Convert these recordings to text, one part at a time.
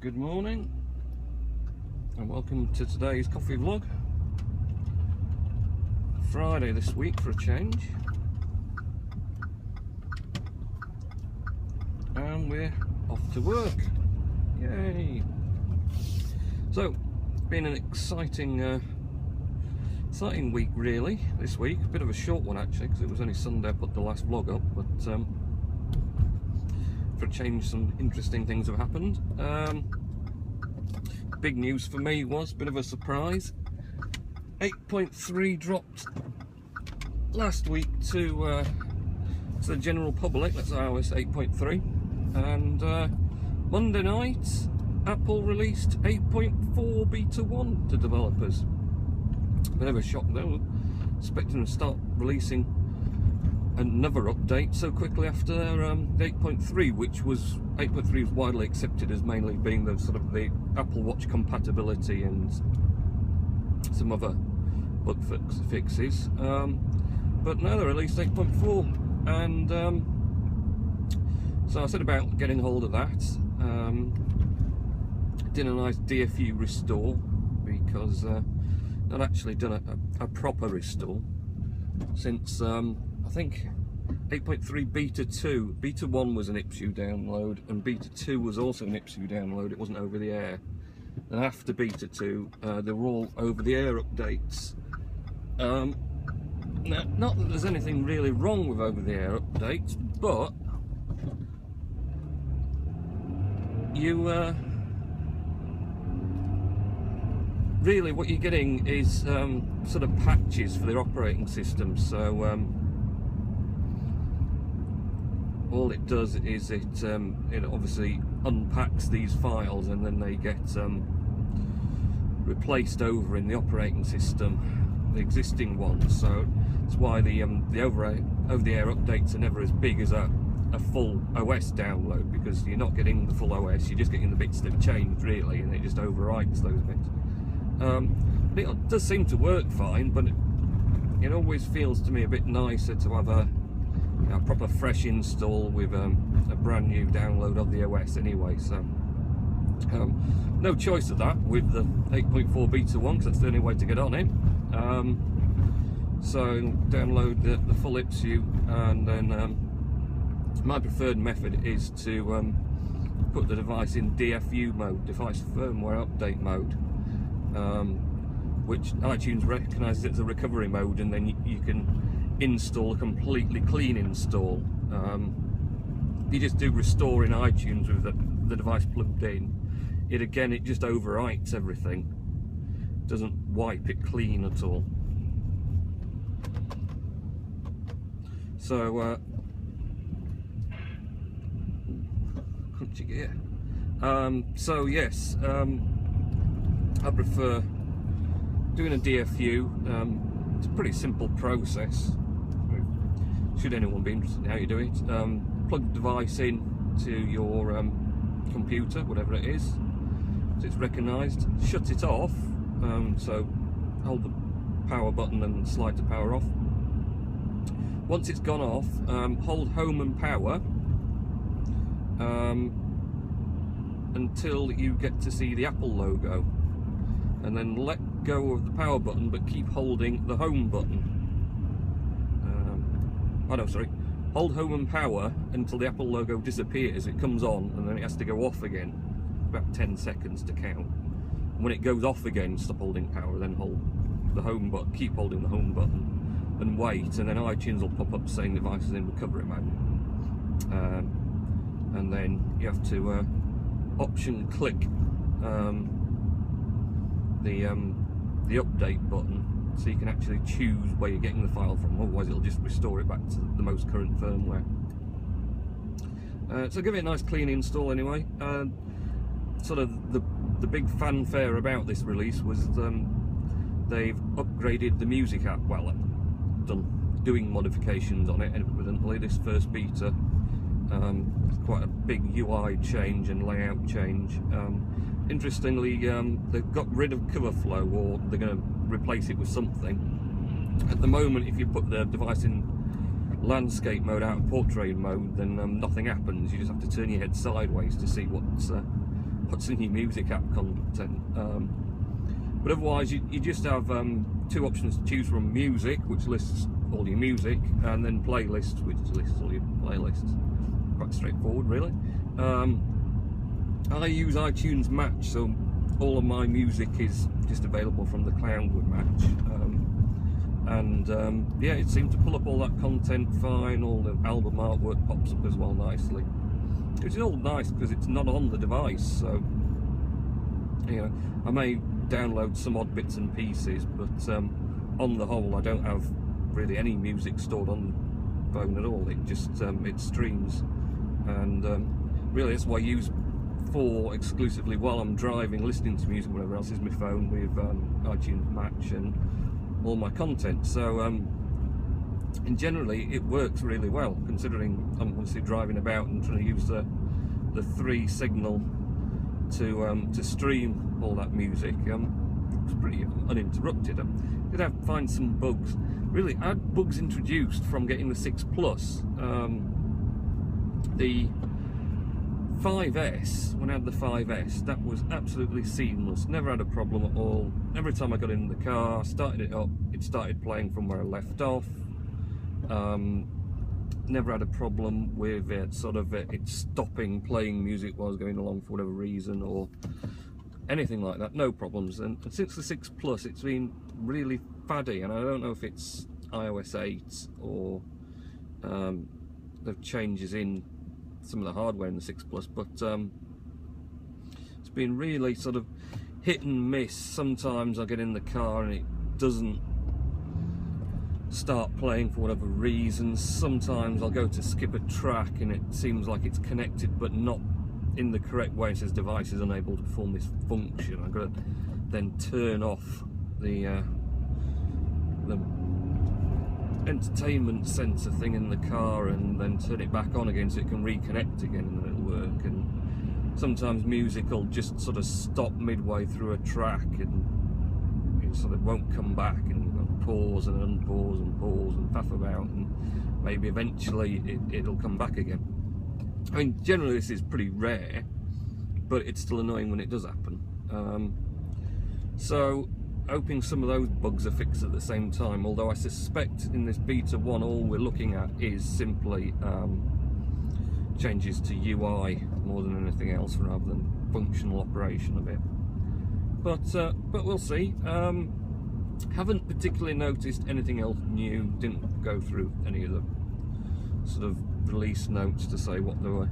Good morning and welcome to today's coffee vlog. Friday this week for a change, and we're off to work. Yay! So it's been an exciting week really this week. A bit of a short one actually, because it was only Sunday I put the last vlog up, but for a change some interesting things have happened. Big news for me was a bit of a surprise. 8.3 dropped last week to the general public. That's iOS 8.3, and Monday night Apple released 8.4 beta 1 to developers. Bit of a shock though, expecting them to start releasing another update so quickly after 8.3, which was 8.3 was widely accepted as mainly being the sort of the Apple Watch compatibility and some other bug fixes. But now they released 8.4, and so I set about getting hold of that. Did a nice DFU restore, because not actually done a proper restore since I think 8.3 beta 2. Beta 1 was an IPSU download, and beta 2 was also an IPSU download. It wasn't over the air. And after beta 2, they were all over the air updates. Now, not that there's anything really wrong with over the air updates, but you really what you're getting is sort of patches for their operating system. So all it does is it obviously unpacks these files, and then they get replaced over in the operating system, the existing ones. So that's why the over-the-air updates are never as big as a full OS download, because you're not getting the full OS, you're just getting the bits that have changed really, and it just overwrites those bits. It does seem to work fine, but it always feels to me a bit nicer to have a proper fresh install with a brand new download of the OS anyway. So no choice of that with the 8.4 beta 1, because that's the only way to get on it. So download the full IPSU, and then my preferred method is to put the device in DFU mode, device firmware update mode, which iTunes recognises as a recovery mode, and then you can install a completely clean install. You just do restore in iTunes with the device plugged in. It just overwrites everything, doesn't wipe it clean at all. So crunchy gear. So yes, I prefer doing a DFU. It's a pretty simple process. Should anyone be interested in how you do it, plug the device in to your computer, whatever it is, so it's recognised. Shut it off, so hold the power button and slide to power off. Once it's gone off, hold home and power until you get to see the Apple logo, and then let go of the power button but keep holding the home button. Hold home and power until the Apple logo disappears. It comes on, and then it has to go off again, about 10 seconds to count. And when it goes off again, stop holding power, then hold the home button, keep holding the home button, and wait, and then iTunes will pop up saying device is in recovery mode. And then you have to option click the update button, so you can actually choose where you're getting the file from. Otherwise it'll just restore it back to the most current firmware. So give it a nice clean install anyway. Sort of the big fanfare about this release was they've upgraded the music app. Well, doing modifications on it evidently this first beta. Quite a big UI change and layout change. Interestingly, they've got rid of cover flow, or they're going to replace it with something. At the moment, if you put the device in landscape mode out of portrait mode, then nothing happens. You just have to turn your head sideways to see what's what's in your music app content. But otherwise, you just have two options to choose from: music, which lists all your music, and then playlists, which lists all your playlists. Quite straightforward, really. I use iTunes Match, so all of my music is just available from the cloud with Match. Yeah, it seemed to pull up all that content fine. All the album artwork pops up as well nicely, which is all nice because it's not on the device. So, you know, I may download some odd bits and pieces, but on the whole, I don't have really any music stored on the phone at all. It just it streams, and really that's what I use for exclusively while I'm driving, listening to music. Whatever else is my phone with iTunes Match and all my content. So and generally it works really well, considering I'm obviously driving about and trying to use the 3 signal to stream all that music. It's pretty uninterrupted. Did find some bugs. Really, I had bugs introduced from getting the 6 Plus. The 5S, when I had the 5S, that was absolutely seamless, never had a problem at all. Every time I got in the car, started it up, it started playing from where I left off. Never had a problem with it it stopping playing music while I was going along for whatever reason or anything like that. No problems. And since the 6 Plus, it's been really faddy, and I don't know if it's iOS 8 or the changes in some of the hardware in the 6 Plus, but it's been really sort of hit and miss. Sometimes I get in the car and it doesn't start playing for whatever reason. Sometimes I'll go to skip a track and it seems like it's connected but not in the correct way. It says device is unable to perform this function. I've got to then turn off the entertainment sensor thing in the car and then turn it back on again so it can reconnect again and then it'll work. And sometimes music will just sort of stop midway through a track and it sort of won't come back, and pause and unpause and pause and faff about, and maybe eventually it'll come back again. I mean, generally this is pretty rare, but it's still annoying when it does happen. So hoping some of those bugs are fixed at the same time, although I suspect in this beta 1 all we're looking at is simply changes to UI more than anything else rather than functional operation of it. But we'll see. Haven't particularly noticed anything else new, didn't go through any of the sort of release notes to say what they were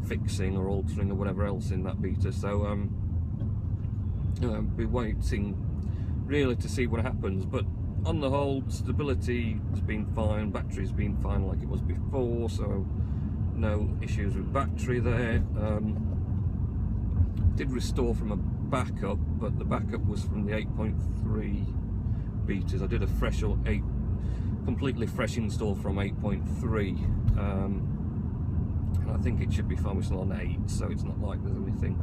fixing or altering or whatever else in that beta, so be waiting really to see what happens. But on the whole, stability has been fine, battery's been fine like it was before, so no issues with battery there. Did restore from a backup, but the backup was from the 8.3 betas. I did a completely fresh install from 8.3, and I think it should be fine. We're still on 8, so it's not like there's anything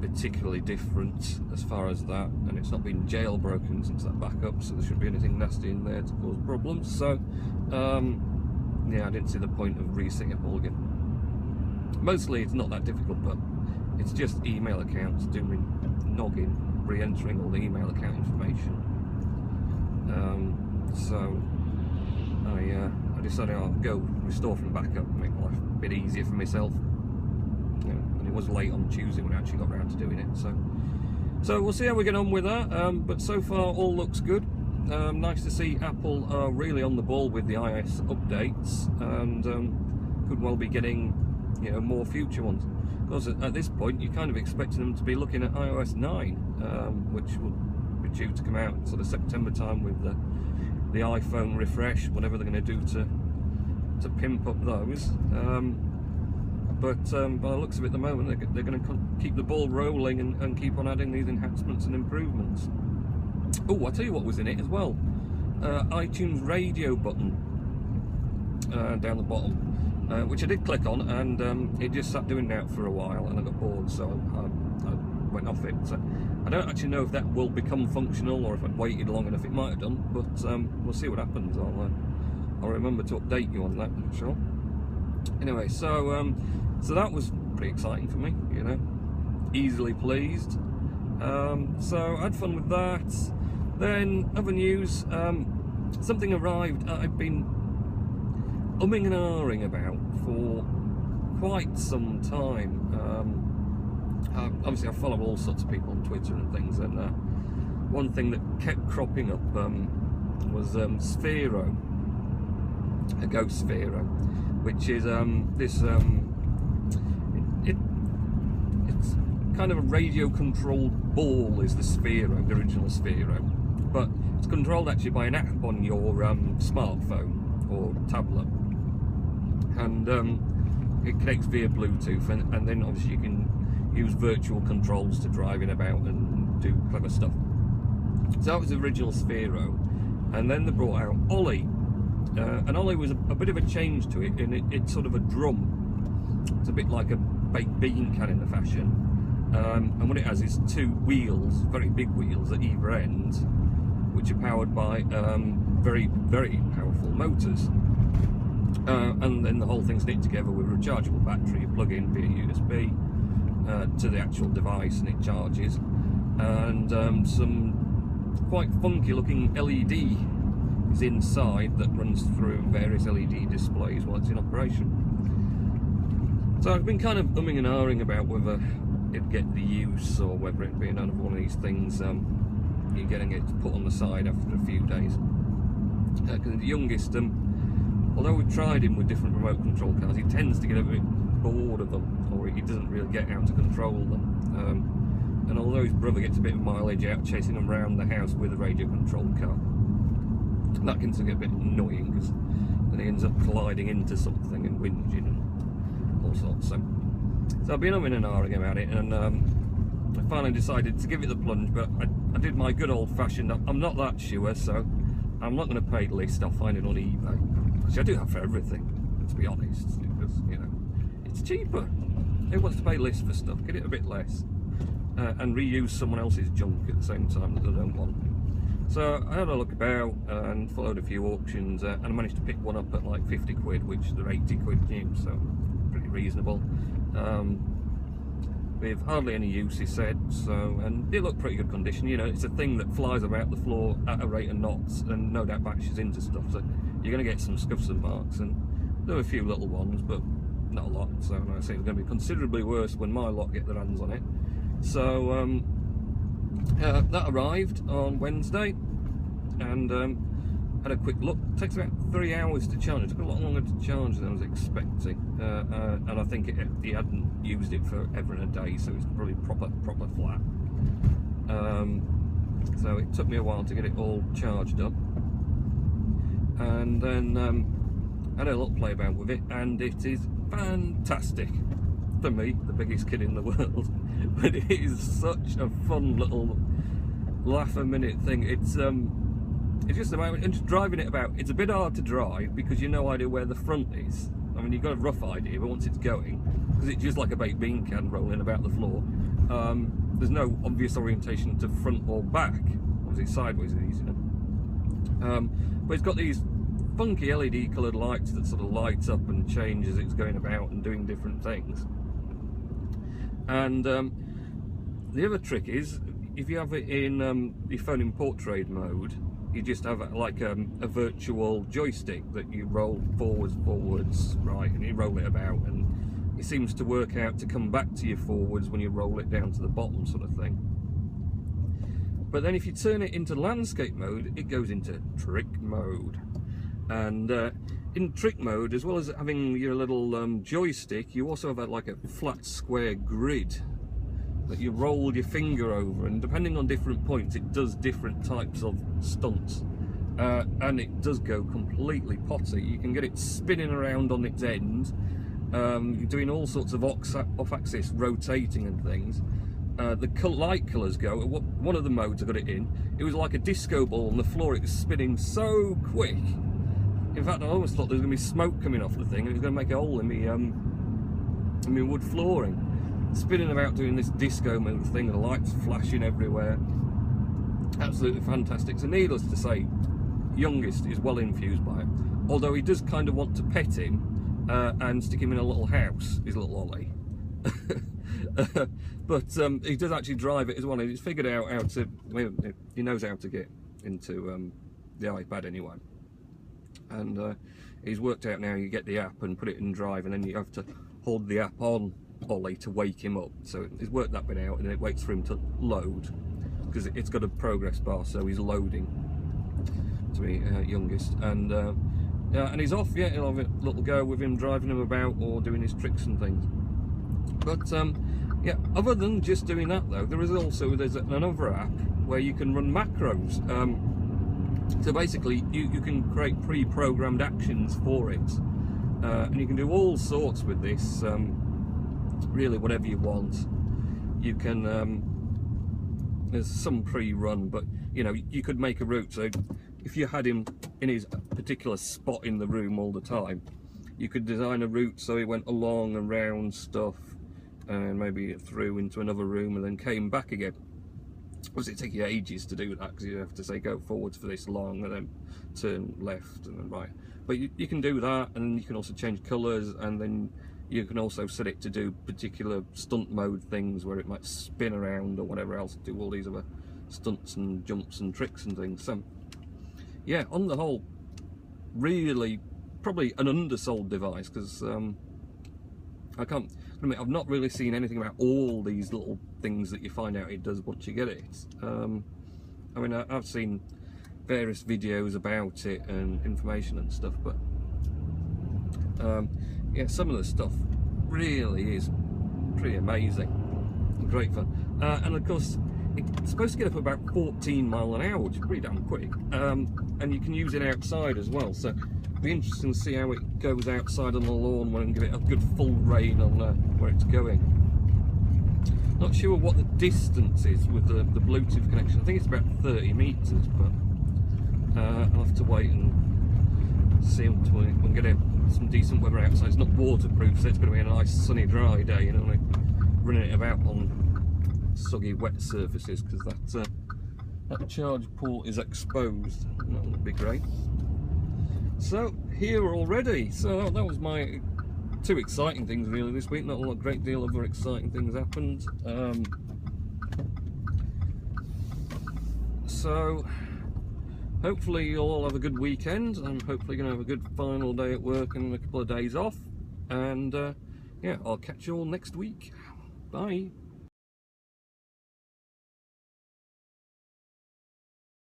particularly different as far as that, and it's not been jailbroken since that backup, so there shouldn't be anything nasty in there to cause problems. So yeah, I didn't see the point of resetting it all again. Mostly it's not that difficult, but it's just email accounts, doing noggin, re-entering all the email account information. So I decided I'll go restore from backup and make life a bit easier for myself. And it was late on Tuesday when I actually got around to doing it. So we'll see how we get on with that. But so far all looks good. Nice to see Apple are really on the ball with the iOS updates, and could well be getting, you know, more future ones. Because at this point you're kind of expecting them to be looking at iOS 9, which will be due to come out sort of September time with the iPhone refresh, whatever they're going to do to pimp up those. But by the looks of it at the moment, they're going to keep the ball rolling and keep on adding these enhancements and improvements. Oh, I'll tell you what was in it as well. iTunes radio button down the bottom, which I did click on, and it just sat doing that for a while, and I got bored, so I went off it. So I don't actually know if that will become functional, or if I'd waited long enough it might have done, but we'll see what happens. I'll remember to update you on that, I'm sure. Anyway, so that was pretty exciting for me, you know, easily pleased. So I had fun with that. Then other news, something arrived I've been umming and ahhing about for quite some time. Obviously I follow all sorts of people on Twitter and things, and one thing that kept cropping up was Sphero, a ghost Sphero, which is it's kind of a radio controlled ball, is the Sphero, the original Sphero, but it's controlled actually by an app on your smartphone or tablet, and it connects via Bluetooth, and then obviously you can use virtual controls to drive it about and do clever stuff. So that was the original Sphero, and then they brought out Ollie, and Ollie was a bit of a change to it, and it's sort of a drum. It's a bit like a baked bean can in the fashion, and what it has is two wheels, very big wheels at either end, which are powered by very, very powerful motors. And then the whole thing's knit together with a rechargeable battery. You plug in via USB to the actual device and it charges, and some quite funky looking LED is inside that runs through various LED displays while it's in operation. So I've been kind of umming and ahhing about whether it'd get the use or whether it'd be another one of these things you're getting it put on the side after a few days. Because the youngest, although we've tried him with different remote control cars, he tends to get a bit bored of them, or he doesn't really get how to control them. And although his brother gets a bit of mileage out chasing him around the house with a radio controlled car, that can get a bit annoying, because then he ends up colliding into something and whinging and all sorts. So I've been umming and ahhing about it, and I finally decided to give it the plunge, but I did my good old-fashioned, I'm not that sure, so I'm not going to pay list, I'll find it on eBay. Which I do have for everything, to be honest, because, you know, it's cheaper. Who wants to pay list for stuff? Get it a bit less, and reuse someone else's junk at the same time that they don't want. So I had a look about and followed a few auctions, and I managed to pick one up at like 50 quid, which they're 80 quid new, so pretty reasonable. With hardly any use, he said, so, and it looked pretty good condition. You know, it's a thing that flies about the floor at a rate of knots and no doubt bashes into stuff, so you're going to get some scuffs and marks, and there were a few little ones, but not a lot. So like I say, it's going to be considerably worse when my lot get their hands on it. So that arrived on Wednesday, and had a quick look. It takes about 3 hours to charge. It took a lot longer to charge than I was expecting, and I think he hadn't used it for ever in a day, so it's probably proper flat. So it took me a while to get it all charged up, and then had a little play about with it, and it is fantastic. For me, the biggest kid in the world, but it is such a fun little laugh-a-minute thing. It's just about, and just driving it about, it's a bit hard to drive because you've no idea where the front is. I mean, you've got a rough idea, but once it's going, because it's just like a baked bean can rolling about the floor, there's no obvious orientation to front or back. Obviously sideways is easier. But it's got these funky LED coloured lights that sort of light up and change as it's going about and doing different things. And the other trick is, if you have it in your phone in portrait mode, you just have like a virtual joystick that you roll forwards, right, and you roll it about, and it seems to work out to come back to you forwards when you roll it down to the bottom, sort of thing. But then if you turn it into landscape mode, it goes into trick mode. And in trick mode, as well as having your little joystick, you also have like a flat square grid that you roll your finger over, and depending on different points it does different types of stunts, and it does go completely potty. You can get it spinning around on its end, you're doing all sorts of off-axis rotating and things. The light colours go, one of the modes I got it in, it was like a disco ball on the floor. It was spinning so quick, in fact I almost thought there was going to be smoke coming off the thing and it was going to make a hole in me wood flooring. Spinning about doing this disco move thing, the lights flashing everywhere. Absolutely fantastic. So needless to say, youngest is well infused by it, although he does kind of want to pet him and stick him in a little house, his little Ollie, But he does actually drive it as well. He's figured out how to, he knows how to get into the iPad anyway. And he's worked out now you get the app and put it in drive, and then you have to hold the app on Ollie to wake him up. So he's worked that bit out, and then it waits for him to load, because it's got a progress bar, so he's loading to be youngest. And yeah, and he's off. Yeah, he'll have a little go with him driving him about or doing his tricks and things. But yeah, other than just doing that though, there's another app where you can run macros. So basically you can create pre-programmed actions for it, and you can do all sorts with this, really whatever you want. You can there's some pre-run, but you know, you could make a route. So if you had him in his particular spot in the room all the time, you could design a route so he went along and round stuff and maybe through into another room and then came back again. Does it take you ages to do that, because you have to say go forwards for this long and then turn left and then right. But you can do that, and you can also change colours, and then you can also set it to do particular stunt mode things where it might spin around or whatever else, do all these other stunts and jumps and tricks and things. So yeah, on the whole, really probably an undersold device, because I can't admit, I've not really seen anything about all these little things that you find out it does once you get it. I mean, I've seen various videos about it and information and stuff, but yeah, some of the stuff really is pretty amazing and great fun. And of course, it's supposed to get up about 14 miles an hour, which is pretty damn quick. And you can use it outside as well, so it'll be interesting to see how it goes outside on the lawn when and give it a good full rein on where it's going. Not sure what the distance is with the Bluetooth connection. I think it's about 30 metres, but I'll have to wait and see until we can get some decent weather outside. It's not waterproof, so it's going to be a nice sunny dry day, you know, like running it about on soggy wet surfaces, because that charge port is exposed. That would be great. So here already, so that was my two exciting things really this week. Not a great deal of other exciting things happened. So hopefully you'll all have a good weekend. I'm hopefully going to have a good final day at work and a couple of days off, and yeah, I'll catch you all next week. Bye.